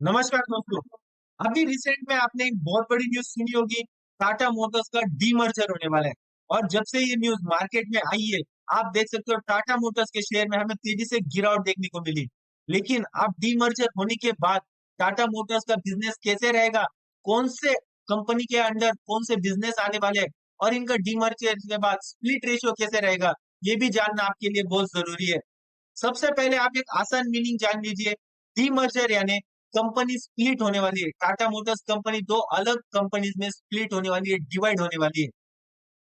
नमस्कार दोस्तों। अभी रिसेंट में आपने एक बहुत बड़ी न्यूज सुनी होगी। टाटा मोटर्स का डीमर्जर होने वाला है। और जब से ये न्यूज मार्केट में आई है, आप देख सकते हो टाटा मोटर्स के शेयर में हमें तेजी से गिरावट देखने को मिली। लेकिन अब डीमर्जर होने के बाद टाटा मोटर्स का बिजनेस कैसे रहेगा, कौन से कंपनी के अंडर कौन से बिजनेस आने वाले हैं, और इनका डीमर्जर के बाद स्प्लिट रेशियो कैसे रहेगा, ये भी जानना आपके लिए बहुत जरूरी है। सबसे पहले आप एक आसान मीनिंग जान लीजिए। डीमर्जर यानी कंपनी स्प्लिट होने वाली है। टाटा मोटर्स कंपनी दो अलग कंपनीज में स्प्लिट होने वाली है, डिवाइड होने वाली है।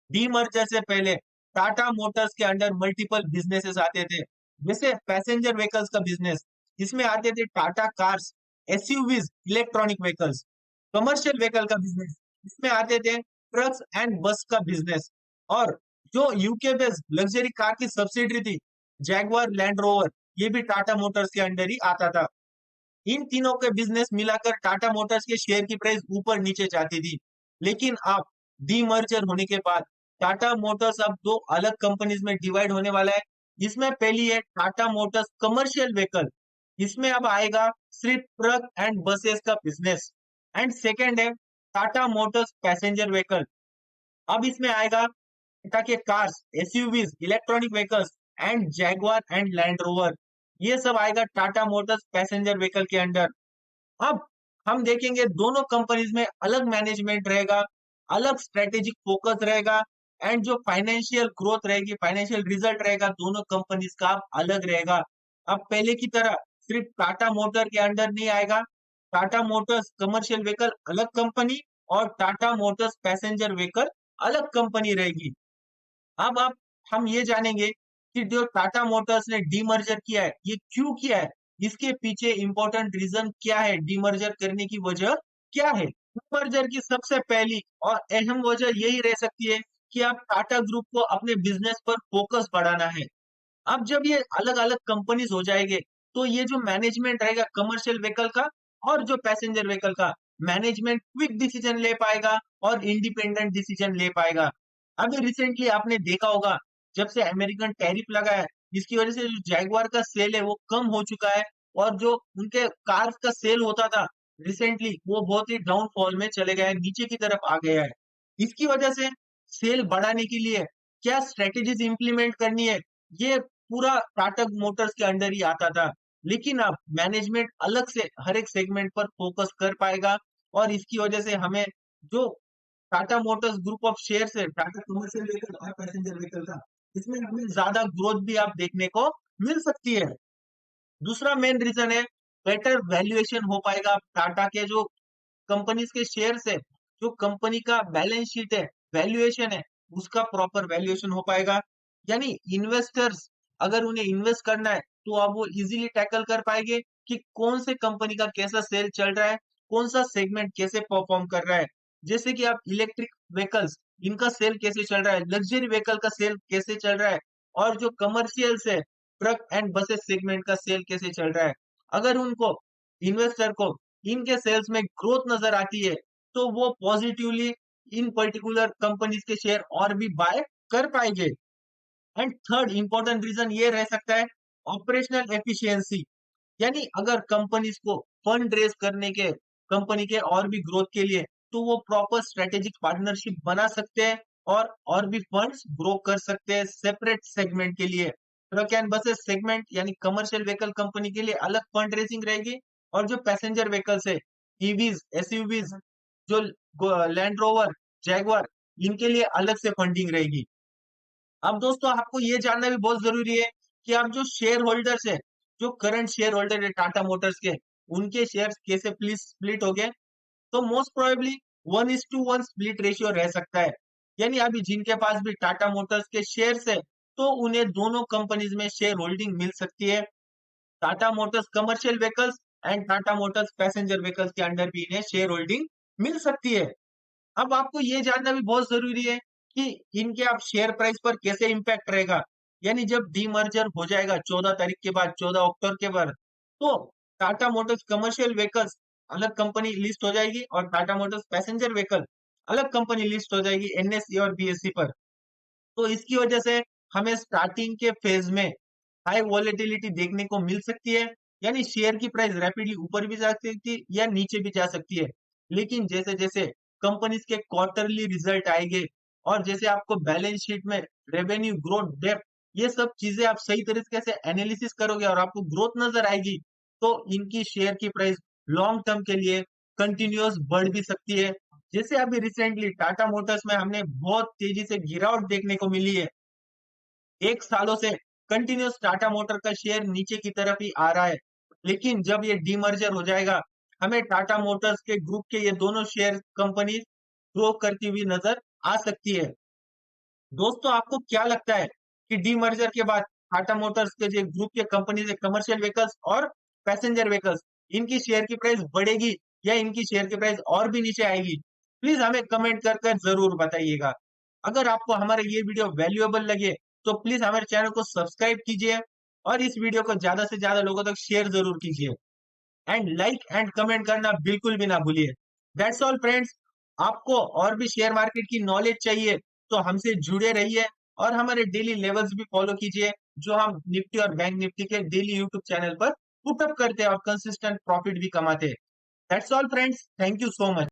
डीमर्जर से पहले टाटा मोटर्स के अंडर मल्टीपल बिजनेसेस आते थे। जैसे पैसेंजर व्हीकल्स का बिजनेस, इसमें आते थे Tata cars, SUVs, electronic vehicles. Commercial vehicle का बिजनेस, इसमें आते थे ट्रक्स एंड बस का बिजनेस। और जो यूके बेस्ड लग्जरी कार की सब्सिडरी थी, जैगवार लैंड रोवर, ये भी टाटा मोटर्स के अंडर ही आता था। इन तीनों के बिजनेस मिलाकर टाटा मोटर्स के शेयर की प्राइस ऊपर नीचे जाती थी। लेकिन अब डीमर्जर होने के बाद टाटा मोटर्स अब दो अलग कंपनीज में डिवाइड होने वाला है। इसमें पहली है टाटा मोटर्स कमर्शियल व्हीकल। इसमें अब आएगा सिर्फ ट्रक एंड बसेस का बिजनेस। एंड सेकेंड है टाटा मोटर्स पैसेंजर व्हीकल। अब इसमें आएगा टाटा के cars, SUVs, electronic vehicles and Jaguar and land rover. ये सब आएगा टाटा मोटर्स पैसेंजर व्हीकल के अंडर। अब हम देखेंगे दोनों कंपनीज में अलग मैनेजमेंट रहेगा, अलग स्ट्रेटेजिक फोकस रहेगा। एंड जो फाइनेंशियल ग्रोथ रहेगी, फाइनेंशियल रिजल्ट रहेगा, दोनों कंपनीज का अब अलग रहेगा। अब पहले की तरह सिर्फ टाटा मोटर के अंडर नहीं आएगा। टाटा मोटर्स कमर्शियल व्हीकल अलग कंपनी और टाटा मोटर्स पैसेंजर व्हीकल अलग कंपनी रहेगी। अब आप हम ये जानेंगे कि जो टाटा मोटर्स ने डीमर्जर किया है, ये क्यों किया है, इसके पीछे इंपॉर्टेंट रीजन क्या है, डीमर्जर करने की वजह क्या है। डीमर्जर की सबसे पहली और अहम वजह यही रह सकती है कि आप टाटा ग्रुप को अपने बिजनेस पर फोकस बढ़ाना है। अब जब ये अलग अलग कंपनीज हो जाएंगे, तो ये जो मैनेजमेंट रहेगा कमर्शियल व्हीकल का और जो पैसेंजर व्हीकल का, मैनेजमेंट क्विक डिसीजन ले पाएगा और इंडिपेंडेंट डिसीजन ले पाएगा। अभी रिसेंटली आपने देखा होगा, जब से अमेरिकन टैरिफ लगा है, इसकी वजह से जो जैगवार का सेल है वो कम हो चुका है। और जो उनके कार का सेल होता था रिसेंटली, वो बहुत ही डाउनफॉल में चले गया है, नीचे की तरफ आ गया है। इसकी वजह से सेल बढ़ाने के लिए क्या स्ट्रेटेजीज इंप्लीमेंट करनी है, ये पूरा टाटा मोटर्स के अंडर ही आता था। लेकिन अब मैनेजमेंट अलग से हर एक सेगमेंट पर फोकस कर पाएगा। और इसकी वजह से हमें जो Tata Motors group of share है, टाटा कमर्शियल व्हीकल और पैसेंजर व्हीकल का, इसमें हमें ज्यादा ग्रोथ भी आप देखने को मिल सकती है। दूसरा मेन रीजन है बेटर वैल्यूएशन हो पाएगा टाटा के जो कंपनीज के शेयर्स है, जो कंपनी का बैलेंस शीट है, वैल्यूएशन है, उसका प्रॉपर वैल्यूएशन हो पाएगा। यानी इन्वेस्टर्स अगर उन्हें इन्वेस्ट करना है, तो अब वो इजीली टैकल कर पाएंगे कि कौन से कंपनी का कैसा सेल चल रहा है, कौन सा सेगमेंट कैसे परफॉर्म कर रहा है। जैसे कि आप इलेक्ट्रिक व्हीकल्स, इनका सेल कैसे चल रहा है, लग्जरी व्हीकल का सेल कैसे चल रहा है, और जो कमर्शियल्स है, ट्रक एंड बसेस सेगमेंट का सेल कैसे चल रहा है। अगर उनको इन्वेस्टर को इनके सेल्स में ग्रोथ नजर आती है, तो वो पॉजिटिवली इन पर्टिकुलर कंपनीज के शेयर और भी बाय कर पाएंगे। एंड थर्ड इंपॉर्टेंट रीजन ये रह सकता है ऑपरेशनल एफिशिएंसी। यानी अगर कंपनीज को फंड रेज करने के, कंपनी के और भी ग्रोथ के लिए, तो वो प्रॉपर स्ट्रेटेजिक पार्टनरशिप बना सकते हैं और भी फंड्स ग्रो कर सकते हैं सेपरेट सेगमेंट के लिए। ट्रक एंड बसेस सेगमेंट यानी कमर्शियल व्हीकल कंपनी के लिए अलग फंड रेजिंग रहेगी। और जो पैसेंजर व्हीकल्स है, ईवीज, एसयूवीज, जो लैंड रोवर, जैगवार, इनके लिए अलग से फंडिंग रहेगी। अब दोस्तों आपको ये जानना भी बहुत जरूरी है कि आप जो शेयर होल्डर्स है, जो करंट शेयर होल्डर है टाटा मोटर्स के, उनके शेयर कैसे प्लीज स्प्लिट हो गए। तो मोस्ट प्रोबेबली 1:1 स्प्लिट रेशियो रह सकता है। यानी अभी जिनके पास भी टाटा मोटर्स के शेयर्स है, तो उन्हें दोनों कंपनीज में शेयर होल्डिंग मिल सकती है। Tata Motors commercial vehicles and Tata Motors passenger vehicles के अंडर भी इन्हें शेयर होल्डिंग मिल सकती है। अब आपको ये जानना भी बहुत जरूरी है कि इनके आप शेयर प्राइस पर कैसे इंपैक्ट रहेगा। यानी जब डीमर्जर हो जाएगा 14 तारीख के बाद, 14 अक्टूबर के बाद, तो टाटा मोटर्स कमर्शियल व्हीकल्स अलग कंपनी लिस्ट हो जाएगी और टाटा मोटर्स पैसेंजर व्हीकल अलग कंपनी लिस्ट हो जाएगी एनएसई और बीएसई पर। तो इसकी वजह से हमें स्टार्टिंग के फेज में हाई वॉलेटिलिटी देखने को मिल सकती है। यानी शेयर की प्राइस रैपिडली ऊपर भी जा सकती है या नीचे भी जा सकती है। लेकिन जैसे जैसे कंपनीज के क्वार्टरली रिजल्ट आएंगे और जैसे आपको बैलेंस शीट में रेवेन्यू ग्रोथ डेप्थ ये सब चीजें आप सही तरीके से एनालिसिस करोगे और आपको ग्रोथ नजर आएगी, तो इनकी शेयर की प्राइस लॉन्ग टर्म के लिए कंटिन्यूअस बढ़ भी सकती है। जैसे अभी रिसेंटली टाटा मोटर्स में हमने बहुत तेजी से गिरावट देखने को मिली है। एक सालों से कंटिन्यूअस टाटा मोटर का शेयर नीचे की तरफ ही आ रहा है। लेकिन जब ये डीमर्जर हो जाएगा, हमें टाटा मोटर्स के ग्रुप के ये दोनों शेयर कंपनी ग्रो करती हुई नजर आ सकती है। दोस्तों, आपको क्या लगता है कि डीमर्जर के बाद टाटा मोटर्स के जो ग्रुप के कंपनी है कमर्शियल व्हीकल्स और पैसेंजर व्हीकल्स, इनकी शेयर की प्राइस बढ़ेगी या इनकी शेयर की प्राइस और भी नीचे आएगी? प्लीज हमें कमेंट कर कर जरूर बताइएगा। अगर आपको हमारा ये वीडियो वैल्यूएबल लगे तो प्लीज हमारे चैनल को सब्सक्राइब कीजिए और इस वीडियो को ज्यादा से ज्यादा लोगों तक शेयर जरूर कीजिए एंड लाइक एंड कमेंट करना बिल्कुल भी ना भूलिए। That's all friends. आपको और भी शेयर मार्केट की नॉलेज चाहिए तो हमसे जुड़े रहिए और हमारे डेली लेवल्स भी फॉलो कीजिए, जो हम निफ्टी और बैंक निफ्टी के डेली यूट्यूब चैनल पर पुटअप करते हैं और कंसिस्टेंट प्रॉफिट भी कमाते हैं। That's all friends, thank you so much.